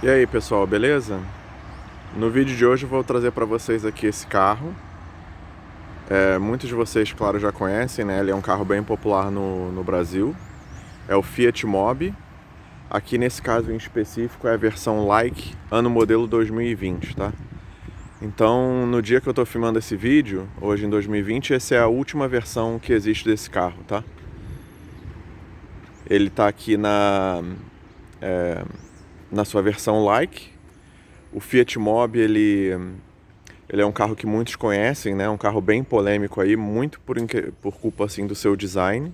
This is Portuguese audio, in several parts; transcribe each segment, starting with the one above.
E aí pessoal, beleza? No vídeo de hoje eu vou trazer para vocês aqui esse carro. Muitos de vocês, claro, já conhecem, né? Ele é um carro bem popular no Brasil. É o Fiat Mobi. Aqui nesse caso em específico é a versão Like, ano modelo 2020, tá? Então, no dia que eu tô filmando esse vídeo, hoje em 2020, essa é a última versão que existe desse carro, tá? Ele tá aqui na sua versão Like. O Fiat Mobi, ele é um carro que muitos conhecem, né? Um carro bem polêmico aí, muito por culpa assim do seu design.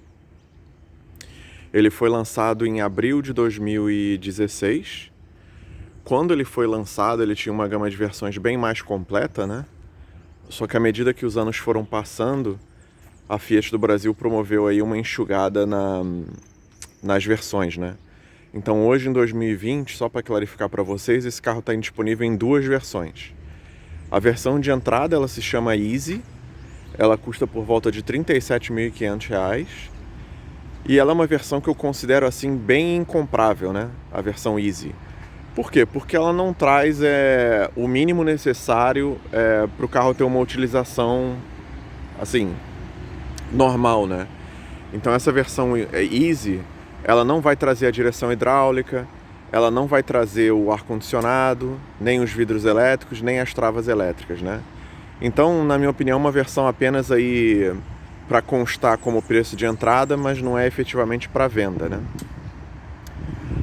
Ele foi lançado em abril de 2016. Quando ele foi lançado, ele tinha uma gama de versões bem mais completa, né? Só que à medida que os anos foram passando, a Fiat do Brasil promoveu aí uma enxugada nas versões, né? Então hoje em 2020, só para clarificar para vocês, esse carro está disponível em duas versões. A versão de entrada ela se chama Easy, ela custa por volta de R$ 37.500 e ela é uma versão que eu considero assim bem incomprável, né? A versão Easy. Por quê? Porque ela não traz o mínimo necessário para o carro ter uma utilização assim normal, né? Então essa versão Easy ela não vai trazer a direção hidráulica, ela não vai trazer o ar-condicionado, nem os vidros elétricos, nem as travas elétricas, né? Então, na minha opinião, uma versão apenas aí para constar como preço de entrada, mas não é efetivamente para venda, né?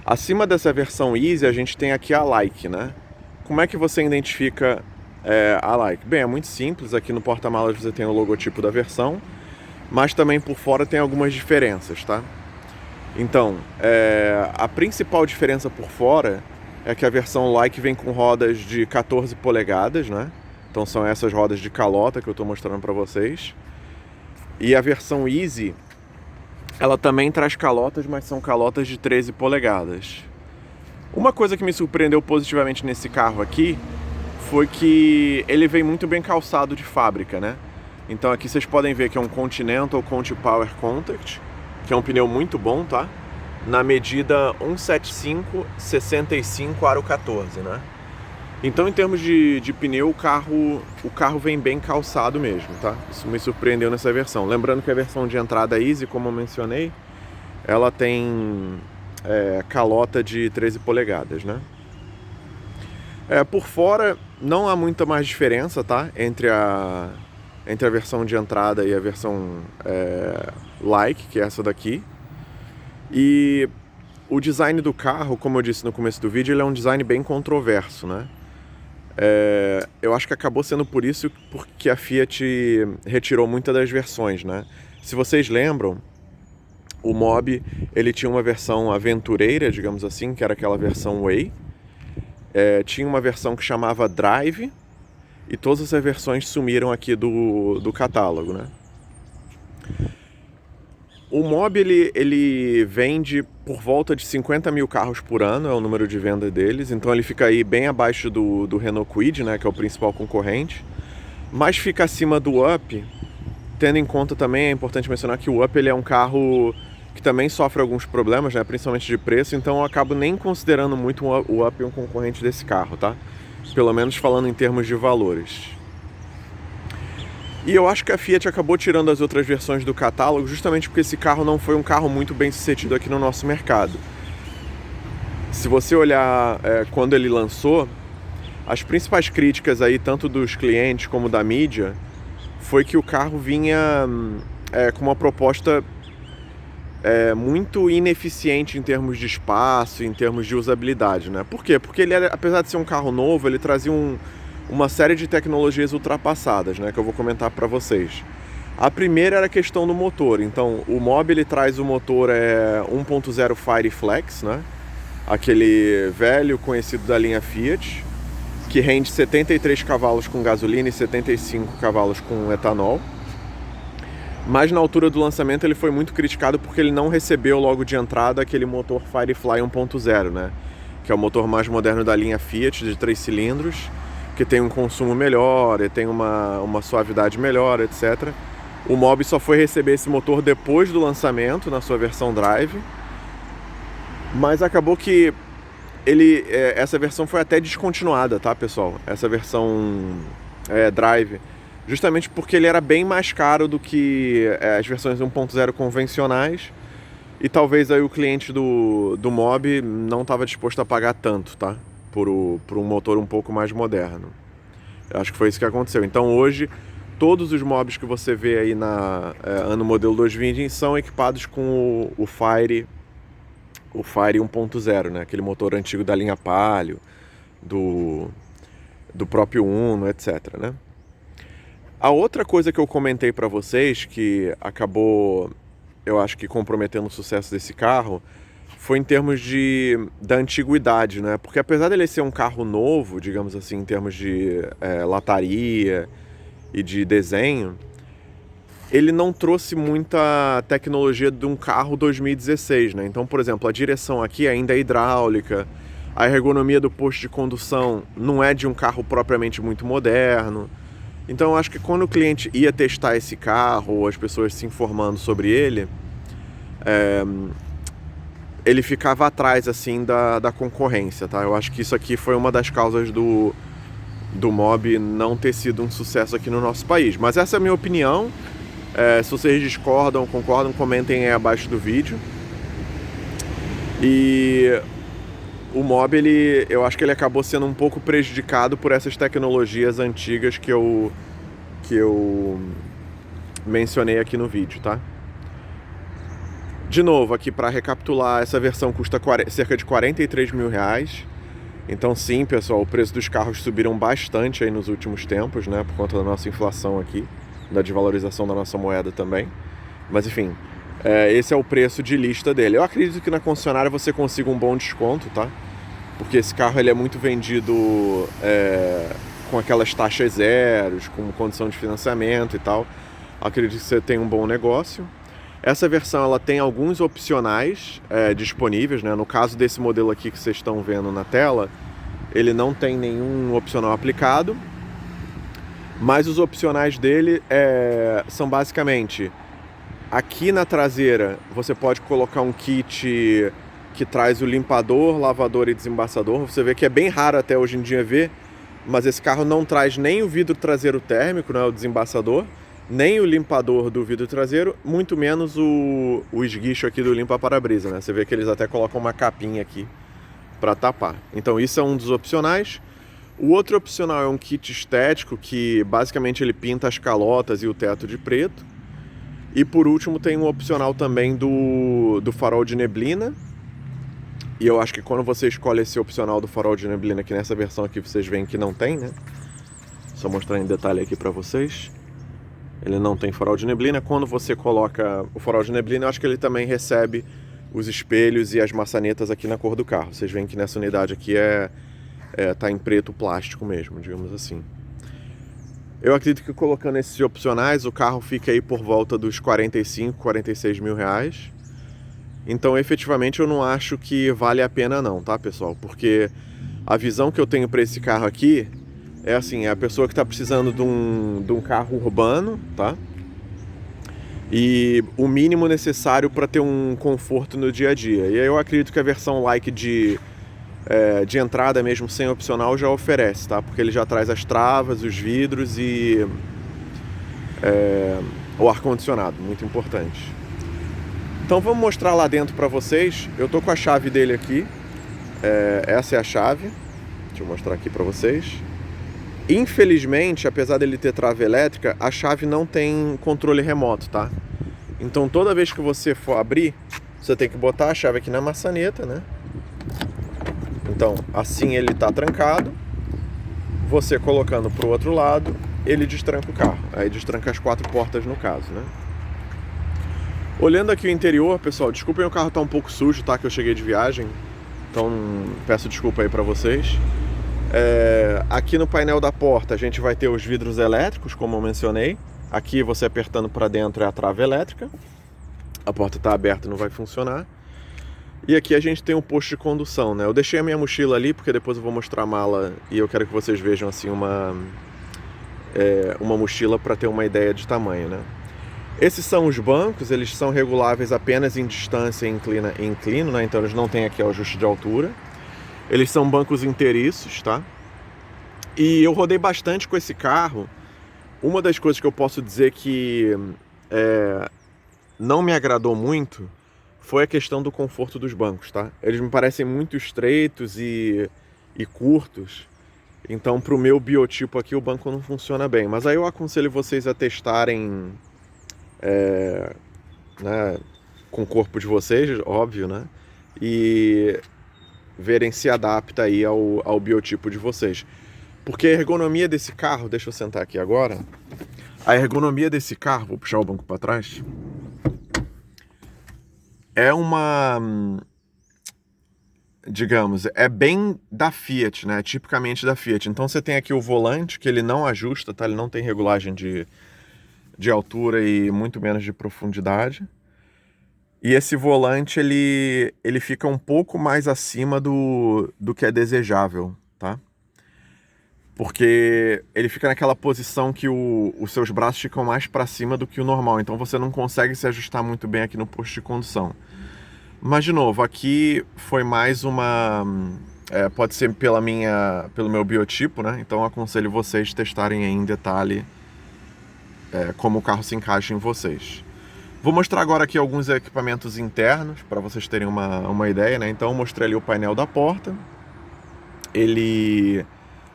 Acima dessa versão Easy, a gente tem aqui a Like, né? Como é que você identifica a Like? Bem, é muito simples, aqui no porta-malas você tem o logotipo da versão, mas também por fora tem algumas diferenças, tá? Então, a principal diferença por fora é que a versão Like vem com rodas de 14 polegadas, né? Então são essas rodas de calota que eu estou mostrando para vocês. E a versão Easy, ela também traz calotas, mas são calotas de 13 polegadas. Uma coisa que me surpreendeu positivamente nesse carro aqui foi que ele vem muito bem calçado de fábrica, né? Então aqui vocês podem ver que é um Continental Conti Power Contact, que é um pneu muito bom, tá? Na medida 175/65 aro 14, né? Então, em termos de pneu, o carro vem bem calçado mesmo, tá? Isso me surpreendeu nessa versão. Lembrando que a versão de entrada Easy, como eu mencionei, ela tem calota de 13 polegadas, né? Por fora, não há muita mais diferença, tá? Entre a versão de entrada e a versão Like, que é essa daqui. E o design do carro, como eu disse no começo do vídeo, ele é um design bem controverso, né? Eu acho que acabou sendo por isso porque a Fiat retirou muitas das versões, né? Se vocês lembram, o Mobi ele tinha uma versão aventureira, digamos assim, que era aquela versão Way. Tinha uma versão que chamava Drive, e todas essas versões sumiram aqui do catálogo, né? O Mobi ele vende por volta de 50 mil carros por ano, é o número de venda deles, então ele fica aí bem abaixo do Renault Kwid, né, que é o principal concorrente, mas fica acima do Up, tendo em conta também, é importante mencionar que o Up ele é um carro que também sofre alguns problemas, né, principalmente de preço, então eu acabo nem considerando muito o Up um concorrente desse carro, tá? Pelo menos falando em termos de valores. E eu acho que a Fiat acabou tirando as outras versões do catálogo justamente porque esse carro não foi um carro muito bem sucedido aqui no nosso mercado. Se você olhar quando ele lançou, as principais críticas aí, tanto dos clientes como da mídia, foi que o carro vinha com uma proposta muito ineficiente em termos de espaço, em termos de usabilidade, né? Por quê? Porque ele, apesar de ser um carro novo, ele trazia uma série de tecnologias ultrapassadas, né, que eu vou comentar para vocês. A primeira era a questão do motor. Então, o Mobi ele traz o motor 1.0 Fireflex, né, aquele velho conhecido da linha Fiat, que rende 73 cavalos com gasolina e 75 cavalos com etanol. Mas na altura do lançamento ele foi muito criticado porque ele não recebeu logo de entrada aquele motor Firefly 1.0, né, que é o motor mais moderno da linha Fiat, de 3 cilindros, que tem um consumo melhor, tem uma suavidade melhor, etc. O Mobi só foi receber esse motor depois do lançamento, na sua versão Drive. Mas acabou que essa versão foi até descontinuada, tá, pessoal? Essa versão Drive. Justamente porque ele era bem mais caro do que as versões 1.0 convencionais. E talvez aí o cliente do Mobi não estava disposto a pagar tanto, tá? Por um motor um pouco mais moderno. Eu acho que foi isso que aconteceu. Então hoje, todos os Mobis que você vê aí no modelo 2020 são equipados com o Fire 1.0, né? Aquele motor antigo da linha Palio, do próprio Uno, etc, né? A outra coisa que eu comentei para vocês, que acabou, eu acho que comprometendo o sucesso desse carro, foi em termos da antiguidade, né? Porque apesar dele ser um carro novo, digamos assim, em termos de lataria e de desenho, ele não trouxe muita tecnologia de um carro 2016, né? Então, por exemplo, a direção aqui ainda é hidráulica, a ergonomia do posto de condução não é de um carro propriamente muito moderno. Então, eu acho que quando o cliente ia testar esse carro, ou as pessoas se informando sobre ele, ele ficava atrás, assim, da concorrência, tá? Eu acho que isso aqui foi uma das causas do Mobi não ter sido um sucesso aqui no nosso país. Mas essa é a minha opinião. Se vocês discordam, concordam, comentem aí abaixo do vídeo. E o Mobi, eu acho que ele acabou sendo um pouco prejudicado por essas tecnologias antigas que eu mencionei aqui no vídeo, tá? De novo, aqui para recapitular, essa versão custa cerca de R$43 mil. Então sim, pessoal, o preço dos carros subiram bastante aí nos últimos tempos, né? Por conta da nossa inflação aqui, da desvalorização da nossa moeda também. Mas enfim, esse é o preço de lista dele. Eu acredito que na concessionária você consiga um bom desconto, tá? Porque esse carro ele é muito vendido com aquelas taxas zeros, com condição de financiamento e tal. Acredito que você tem um bom negócio. Essa versão ela tem alguns opcionais disponíveis, né? No caso desse modelo aqui que vocês estão vendo na tela, ele não tem nenhum opcional aplicado, mas os opcionais dele são basicamente, aqui na traseira você pode colocar um kit que traz o limpador, lavador e desembaçador. Você vê que é bem raro até hoje em dia ver, mas esse carro não traz nem o vidro traseiro térmico, né, o desembaçador, nem o limpador do vidro traseiro, muito menos o esguicho aqui do limpa-para-brisa, né? Você vê que eles até colocam uma capinha aqui para tapar. Então isso é um dos opcionais. O outro opcional é um kit estético que basicamente ele pinta as calotas e o teto de preto. E por último tem um opcional também do farol de neblina. E eu acho que quando você escolhe esse opcional do farol de neblina, que nessa versão aqui vocês veem que não tem, né? Só mostrar em detalhe aqui para vocês. Ele não tem farol de neblina. Quando você coloca o farol de neblina, eu acho que ele também recebe os espelhos e as maçanetas aqui na cor do carro. Vocês veem que nessa unidade aqui tá em preto plástico mesmo, digamos assim. Eu acredito que colocando esses opcionais, o carro fica aí por volta dos 45, 46 mil reais. Então, efetivamente, eu não acho que vale a pena não, tá, pessoal? Porque a visão que eu tenho para esse carro aqui é assim, é a pessoa que está precisando de um carro urbano, tá? E o mínimo necessário para ter um conforto no dia a dia. E aí eu acredito que a versão Like de entrada mesmo, sem opcional, já oferece, tá? Porque ele já traz as travas, os vidros e o ar-condicionado, muito importante. Então vamos mostrar lá dentro para vocês. Eu tô com a chave dele aqui. Essa é a chave. Deixa eu mostrar aqui para vocês. Infelizmente, apesar dele ter trava elétrica, a chave não tem controle remoto, tá? Então toda vez que você for abrir, você tem que botar a chave aqui na maçaneta, né? Então, assim ele tá trancado. Você colocando pro outro lado, ele destranca o carro. Aí destranca as 4 portas no caso, né? Olhando aqui o interior, pessoal, desculpem o carro tá um pouco sujo, tá? Que eu cheguei de viagem. Então, peço desculpa aí pra vocês. Aqui no painel da porta a gente vai ter os vidros elétricos, como eu mencionei. Aqui você apertando para dentro é a trava elétrica. A porta está aberta, não vai funcionar. E aqui a gente tem um posto de condução, né? Eu deixei a minha mochila ali porque depois eu vou mostrar a mala e eu quero que vocês vejam assim uma mochila para ter uma ideia de tamanho, né? Esses são os bancos, eles são reguláveis apenas em distância e inclino, né? Então eles não têm aqui o ajuste de altura. Eles são bancos inteiriços, tá? E eu rodei bastante com esse carro. Uma das coisas que eu posso dizer que não me agradou muito foi a questão do conforto dos bancos, tá? Eles me parecem muito estreitos e curtos. Então, para o meu biotipo aqui, o banco não funciona bem. Mas aí eu aconselho vocês a testarem né, com o corpo de vocês, óbvio, né? E verem se adapta aí ao biotipo de vocês. Porque a ergonomia desse carro, deixa eu sentar aqui agora, a ergonomia desse carro, vou puxar o banco para trás, é uma, digamos, é bem da Fiat, né? Tipicamente da Fiat. Então você tem aqui o volante, que ele não ajusta, tá? Ele não tem regulagem de altura e muito menos de profundidade. E esse volante, ele fica um pouco mais acima do que é desejável, tá? Porque ele fica naquela posição que os seus braços ficam mais para cima do que o normal. Então você não consegue se ajustar muito bem aqui no posto de condução. Mas, de novo, aqui foi mais uma... pode ser pelo meu biotipo, né? Então eu aconselho vocês testarem aí em detalhe como o carro se encaixa em vocês. Vou mostrar agora aqui alguns equipamentos internos, para vocês terem uma ideia, né? Então eu mostrei ali o painel da porta. Ele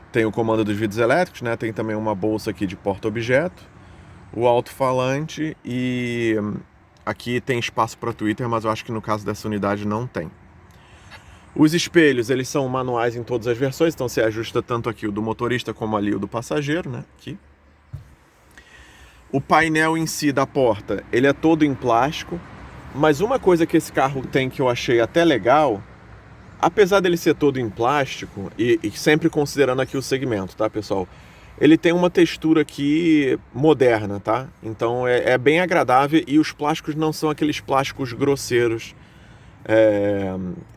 tem o comando dos vidros elétricos, né? Tem também uma bolsa aqui de porta-objeto, o alto-falante e aqui tem espaço para Twitter, mas eu acho que no caso dessa unidade não tem. Os espelhos, eles são manuais em todas as versões, então você ajusta tanto aqui o do motorista como ali o do passageiro, né? Aqui. O painel em si da porta, ele é todo em plástico, mas uma coisa que esse carro tem que eu achei até legal, apesar dele ser todo em plástico, e sempre considerando aqui o segmento, tá, pessoal? Ele tem uma textura aqui moderna, tá? Então é bem agradável e os plásticos não são aqueles plásticos grosseiros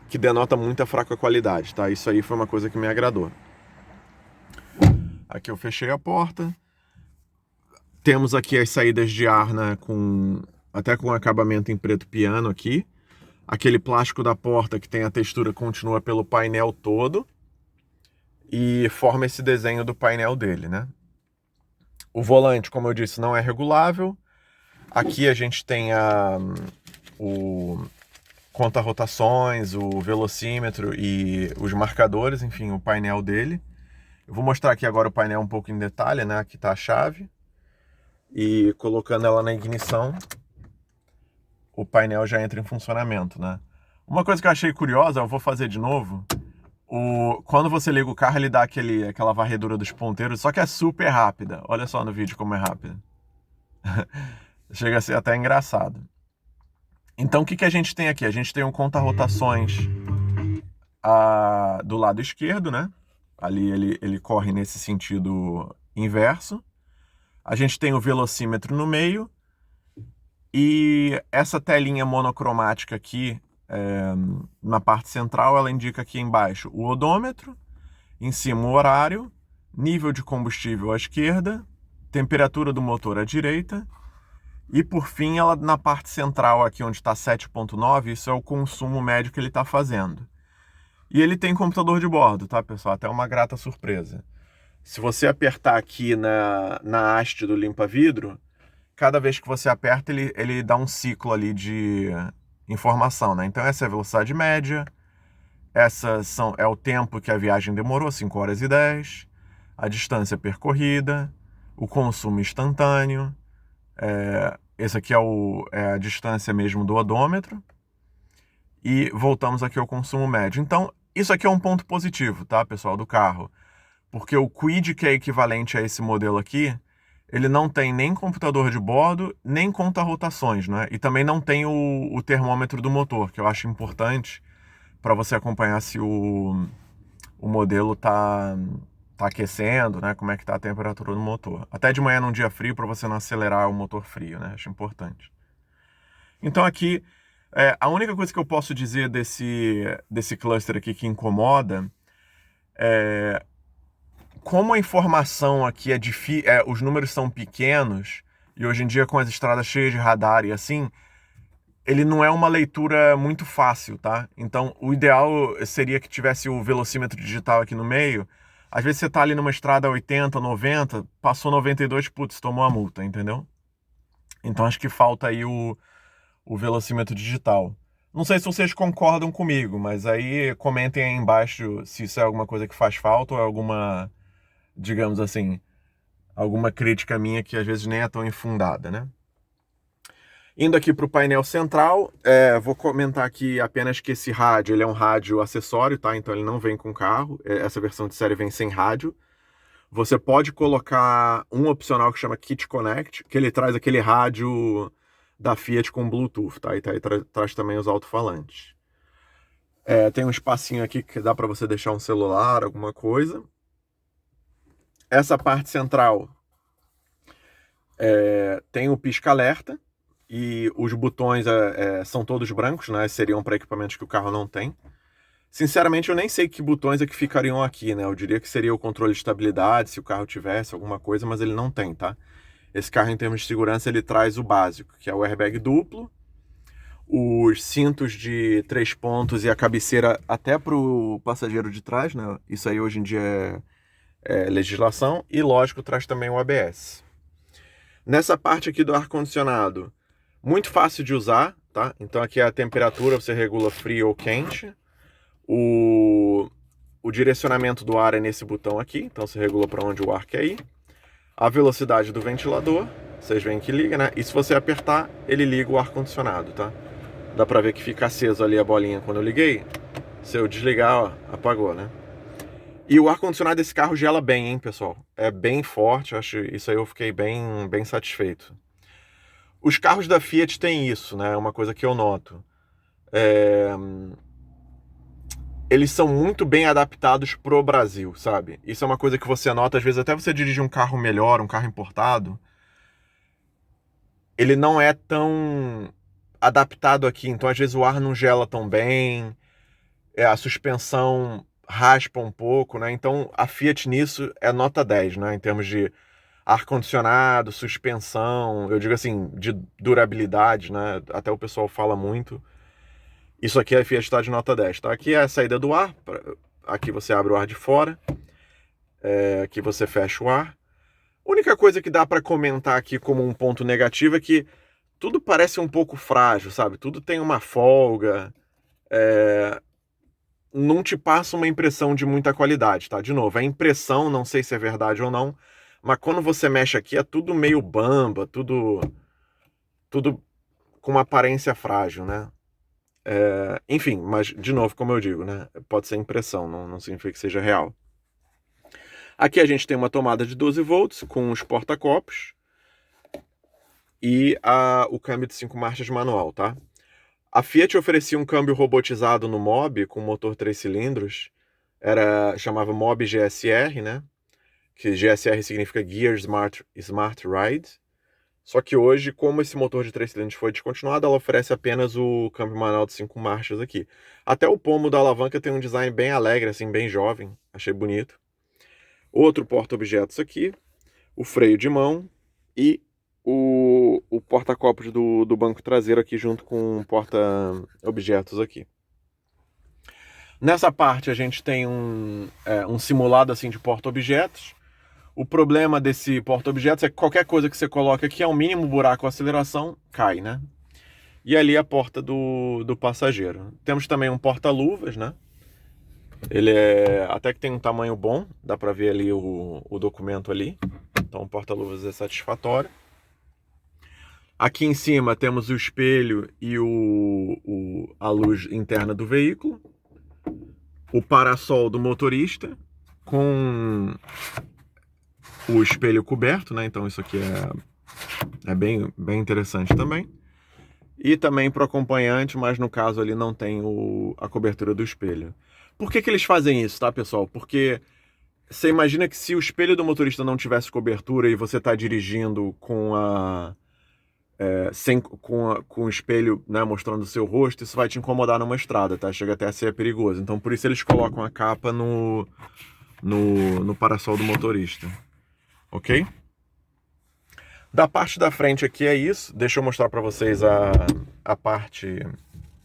que denota muita fraca qualidade, tá? Isso aí foi uma coisa que me agradou. Aqui eu fechei a porta. Temos aqui as saídas de ar, né, até com acabamento em preto piano aqui. Aquele plástico da porta que tem a textura continua pelo painel todo e forma esse desenho do painel dele, né? O volante, como eu disse, não é regulável. Aqui a gente tem o conta-rotações, o velocímetro e os marcadores, enfim, o painel dele. Eu vou mostrar aqui agora o painel um pouco em detalhe, né? Aqui está a chave. E colocando ela na ignição, o painel já entra em funcionamento, né? Uma coisa que eu achei curiosa, eu vou fazer de novo. Quando você liga o carro, ele dá aquela varredura dos ponteiros, só que é super rápida. Olha só no vídeo como é rápida. Chega a ser até engraçado. Então o que a gente tem aqui? A gente tem um conta-rotações do lado esquerdo, né? Ali ele corre nesse sentido inverso. A gente tem o velocímetro no meio e essa telinha monocromática aqui na parte central, ela indica aqui embaixo o odômetro, em cima o horário, nível de combustível à esquerda, temperatura do motor à direita e por fim ela na parte central aqui onde está 7.9, isso é o consumo médio que ele está fazendo. E ele tem computador de bordo, tá, pessoal? Até uma grata surpresa. Se você apertar aqui na haste do limpa-vidro, cada vez que você aperta, ele dá um ciclo ali de informação, né? Então essa é a velocidade média, é o tempo que a viagem demorou, 5 horas e 10, a distância percorrida, o consumo instantâneo, esse aqui é a distância mesmo do odômetro, e voltamos aqui ao consumo médio. Então, isso aqui é um ponto positivo, tá, pessoal, do carro. Porque o Kwid, que é equivalente a esse modelo aqui, ele não tem nem computador de bordo, nem conta-rotações, né? E também não tem o termômetro do motor, que eu acho importante para você acompanhar se o modelo tá aquecendo, né? Como é que tá a temperatura do motor. Até de manhã num dia frio, para você não acelerar o motor frio, né? Acho importante. Então aqui, a única coisa que eu posso dizer desse cluster aqui que incomoda é... Como a informação aqui é difícil, os números são pequenos, e hoje em dia com as estradas cheias de radar e assim, ele não é uma leitura muito fácil, tá? Então, o ideal seria que tivesse o velocímetro digital aqui no meio. Às vezes você tá ali numa estrada 80, 90, passou 92, putz, tomou a multa, entendeu? Então acho que falta aí o velocímetro digital. Não sei se vocês concordam comigo, mas aí comentem aí embaixo se isso é alguma coisa que faz falta ou é alguma, digamos assim, alguma crítica minha que às vezes nem é tão infundada, né? Indo aqui para o painel central, vou comentar aqui apenas que esse rádio ele é um rádio acessório, tá? Então ele não vem com carro. Essa versão de série vem sem rádio. Você pode colocar um opcional que chama Kit Connect, que ele traz aquele rádio da Fiat com Bluetooth, tá? E traz também os alto-falantes. Tem um espacinho aqui que dá para você deixar um celular, alguma coisa. Essa parte central tem o pisca-alerta. E os botões são todos brancos, né? Seriam para equipamentos que o carro não tem. Sinceramente, eu nem sei que botões é que ficariam aqui, né? Eu diria que seria o controle de estabilidade, se o carro tivesse alguma coisa, mas ele não tem, tá? Esse carro, em termos de segurança, ele traz o básico, que é o airbag duplo, os cintos de 3 pontos e a cabeceira até para o passageiro de trás, né? Isso aí hoje em dia é legislação. E, lógico, traz também o ABS. Nessa parte aqui do ar-condicionado, muito fácil de usar, tá? Então aqui é a temperatura, você regula frio ou quente. O direcionamento do ar é nesse botão aqui, então você regula para onde o ar quer ir. A velocidade do ventilador, vocês veem que liga, né? E se você apertar, ele liga o ar-condicionado, tá? Dá pra ver que fica aceso ali a bolinha quando eu liguei. Se eu desligar, ó, apagou, né? E o ar-condicionado desse carro gela bem, hein, pessoal? É bem forte, acho isso aí eu fiquei bem satisfeito. Os carros da Fiat têm isso, né? É uma coisa que eu noto. Eles são muito bem adaptados pro Brasil, sabe? Isso é uma coisa que você nota, às vezes até você dirige um carro melhor, um carro importado, ele não é tão adaptado aqui, então às vezes o ar não gela tão bem, a suspensão raspa um pouco, né? Então a Fiat nisso é nota 10, né? Em termos de ar-condicionado, suspensão, eu digo assim, de durabilidade, né? Até o pessoal fala muito. Isso aqui a Fiat está de nota 10, tá? Aqui é a saída do ar, aqui você abre o ar de fora, aqui você fecha o ar. A única coisa que dá para comentar aqui como um ponto negativo é que tudo parece um pouco frágil, sabe? Tudo tem uma folga, não te passa uma impressão de muita qualidade, tá? De novo, a impressão, não sei se é verdade ou não, mas quando você mexe aqui é tudo meio bamba, tudo com uma aparência frágil, né? Enfim, mas de novo, como eu digo, né? Pode ser impressão, não significa que seja real. Aqui a gente tem uma tomada de 12 volts com os porta-copos e o câmbio de 5 marchas manual, tá? A Fiat oferecia um câmbio robotizado no Mobi com motor 3 cilindros, chamava Mobi GSR, né? Que GSR significa Gear Smart Ride. Só que hoje, como esse motor de 3 cilindros foi descontinuado, ela oferece apenas o câmbio manual de 5 marchas aqui. Até o pomo da alavanca tem um design bem alegre, assim, bem jovem. Achei bonito. Outro porta-objetos aqui. O freio de mão e o porta-copos do banco traseiro aqui junto com o porta-objetos aqui. Nessa parte a gente tem um simulado assim de porta-objetos. O problema desse porta-objetos é que qualquer coisa que você coloca aqui, ao mínimo buraco ou aceleração, cai, né? E ali a porta do passageiro. Temos também um porta-luvas, né? Ele até que tem um tamanho bom, dá pra ver ali o documento ali. Então o porta-luvas é satisfatório. Aqui em cima temos o espelho e a luz interna do veículo. O parasol do motorista com o espelho coberto, né? Então isso aqui é bem interessante também. E também para o acompanhante, mas no caso ali não tem a cobertura do espelho. Por que eles fazem isso, tá, pessoal? Porque você imagina que se o espelho do motorista não tivesse cobertura e você está dirigindo com o espelho, né, mostrando o seu rosto, isso vai te incomodar numa estrada, tá? Chega até a ser perigoso. Então por isso eles colocam a capa no parasol do motorista. Ok? Da parte da frente aqui é isso. Deixa eu mostrar para vocês a parte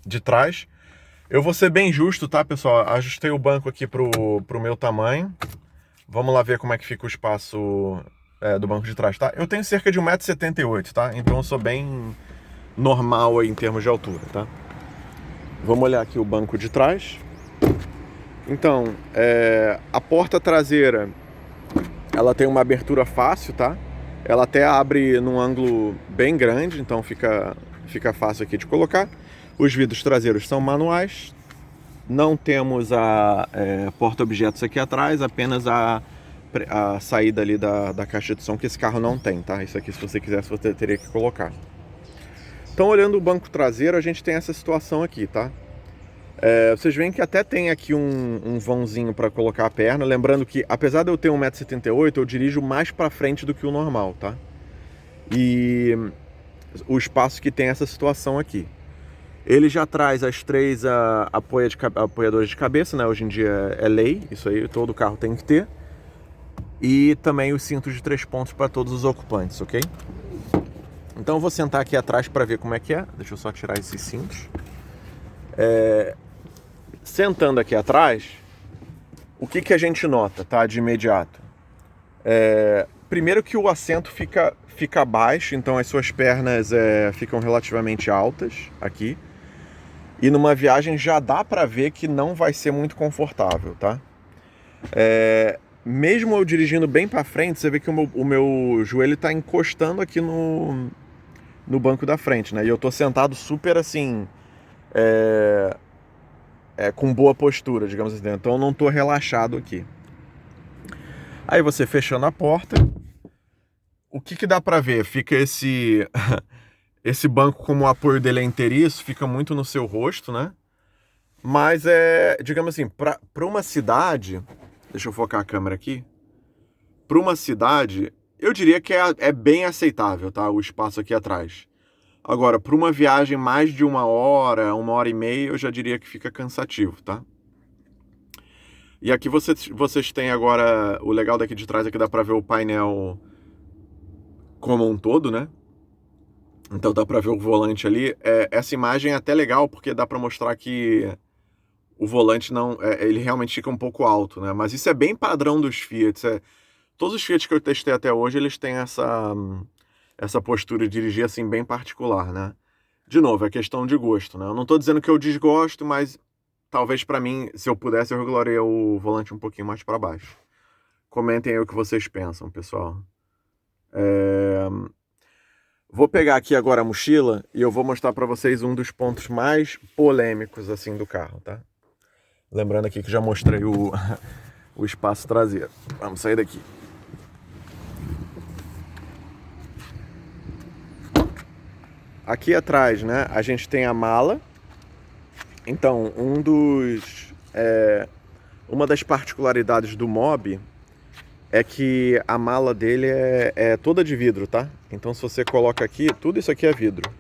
de trás. Eu vou ser bem justo, tá, pessoal? Ajustei o banco aqui pro meu tamanho. Vamos lá ver como é que fica o espaço do banco de trás, tá? Eu tenho cerca de 1,78 m, tá? Então eu sou bem normal aí em termos de altura, tá? Vamos olhar aqui o banco de trás. Então, a porta traseira, ela tem uma abertura fácil, tá? Ela até abre num ângulo bem grande, então fica fácil aqui de colocar. Os vidros traseiros são manuais. Não temos a porta-objetos aqui atrás, apenas a saída ali da caixa de som, que esse carro não tem, tá? Isso aqui, se você quisesse, você teria que colocar. Então, olhando o banco traseiro, a gente tem essa situação aqui, tá? Vocês veem que até tem aqui um vãozinho para colocar a perna. Lembrando que, apesar de eu ter 1,78 m, eu dirijo mais para frente do que o normal, tá? E o espaço que tem essa situação aqui. Ele já traz as 3 apoiadores de cabeça, né? Hoje em dia é lei, isso aí todo carro tem que ter. E também os cintos de 3 pontos para todos os ocupantes, ok? Então eu vou sentar aqui atrás para ver como é que é. Deixa eu só tirar esses cintos. Sentando aqui atrás, o que a gente nota, tá? De imediato. Primeiro que o assento fica baixo, então as suas pernas ficam relativamente altas aqui. E numa viagem já dá para ver que não vai ser muito confortável, tá? Mesmo eu dirigindo bem para frente, você vê que o meu joelho está encostando aqui no banco da frente, né? E eu tô sentado super assim, com boa postura, digamos assim. Então eu não tô relaxado aqui. Aí você fechando a porta, o que dá para ver? Fica esse banco, como o apoio dele é inteiriço, fica muito no seu rosto, né? Mas digamos assim, para uma cidade, deixa eu focar a câmera aqui. Para uma cidade, eu diria que é bem aceitável, tá? O espaço aqui atrás. Agora, para uma viagem mais de 1 hora e meia, eu já diria que fica cansativo, tá? E aqui vocês têm agora, o legal daqui de trás é que dá para ver o painel como um todo, né? Então dá para ver o volante ali. Essa imagem é até legal porque dá para mostrar que o volante não, ele realmente fica um pouco alto, né? Mas isso é bem padrão dos Fiat. Todos os Fiat que eu testei até hoje, eles têm essa postura de dirigir assim bem particular, né? De novo, é questão de gosto, né? Eu não estou dizendo que eu desgosto, mas talvez para mim, se eu pudesse, eu regularia o volante um pouquinho mais para baixo. Comentem aí o que vocês pensam, pessoal. Vou pegar aqui agora a mochila e eu vou mostrar para vocês um dos pontos mais polêmicos assim do carro, tá? Lembrando aqui que já mostrei o espaço traseiro. Vamos sair daqui. Aqui atrás, né, a gente tem a mala. Então, uma das particularidades do Mobi é que a mala dele é toda de vidro, tá? Então, se você coloca aqui, tudo isso aqui é vidro.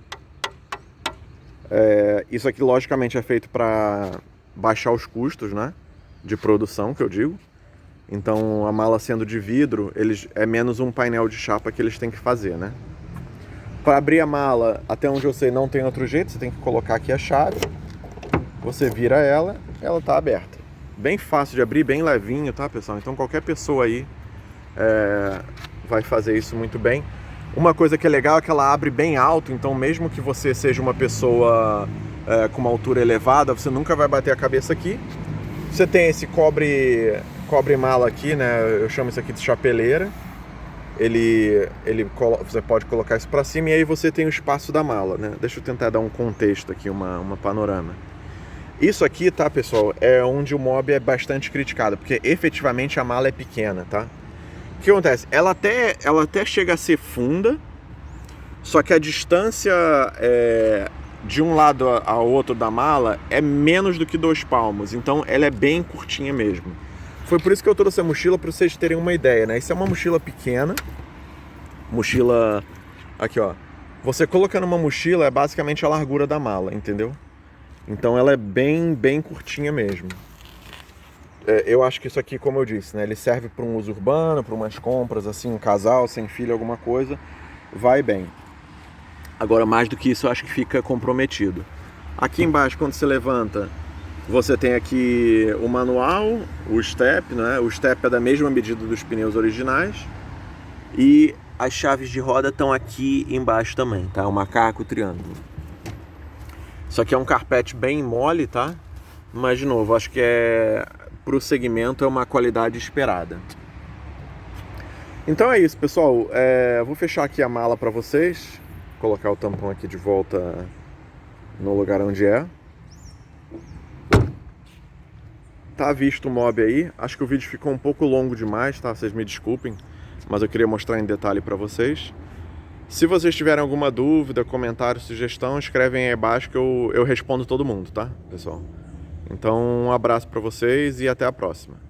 Isso aqui, logicamente, é feito para baixar os custos, né, de produção, que eu digo. Então, a mala sendo de vidro, é menos um painel de chapa que eles têm que fazer, né? Para abrir a mala, até onde eu sei, não tem outro jeito. Você tem que colocar aqui a chave. Você vira ela tá aberta. Bem fácil de abrir, bem levinho, tá, pessoal? Então qualquer pessoa aí vai fazer isso muito bem. Uma coisa que é legal é que ela abre bem alto. Então mesmo que você seja uma pessoa com uma altura elevada, você nunca vai bater a cabeça aqui. Você tem esse cobre-mala aqui, né? Eu chamo isso aqui de chapeleira. Você pode colocar isso para cima e aí você tem o espaço da mala, né? Deixa eu tentar dar um contexto aqui, uma panorama. Isso aqui, tá, pessoal, é onde o Mobi é bastante criticado, porque efetivamente a mala é pequena, tá? O que acontece? Ela até chega a ser funda, só que a distância de um lado ao outro da mala é menos do que 2 palmos, então ela é bem curtinha mesmo. Foi por isso que eu trouxe a mochila, para vocês terem uma ideia, né? Isso é uma mochila pequena. Mochila... Aqui, ó. Você colocando uma mochila é basicamente a largura da mala, entendeu? Então ela é bem, bem curtinha mesmo. Eu acho que isso aqui, como eu disse, né? Ele serve para um uso urbano, para umas compras, assim, um casal, sem filho, alguma coisa. vai bem. Agora, mais do que isso, eu acho que fica comprometido. Aqui embaixo, quando você levanta, você tem aqui o manual, o step, né? O step é da mesma medida dos pneus originais. E as chaves de roda estão aqui embaixo também, tá? O macaco, o triângulo. Isso aqui é um carpete bem mole, tá? Mas, de novo, acho que pro segmento é uma qualidade esperada. Então é isso, pessoal. Vou fechar aqui a mala para vocês. Colocar o tampão aqui de volta no lugar onde é. Tá visto o mob aí. Acho que o vídeo ficou um pouco longo demais, tá? Vocês me desculpem, mas eu queria mostrar em detalhe para vocês. Se vocês tiverem alguma dúvida, comentário, sugestão, escrevem aí abaixo que eu respondo todo mundo, tá, pessoal? Então, um abraço para vocês e até a próxima.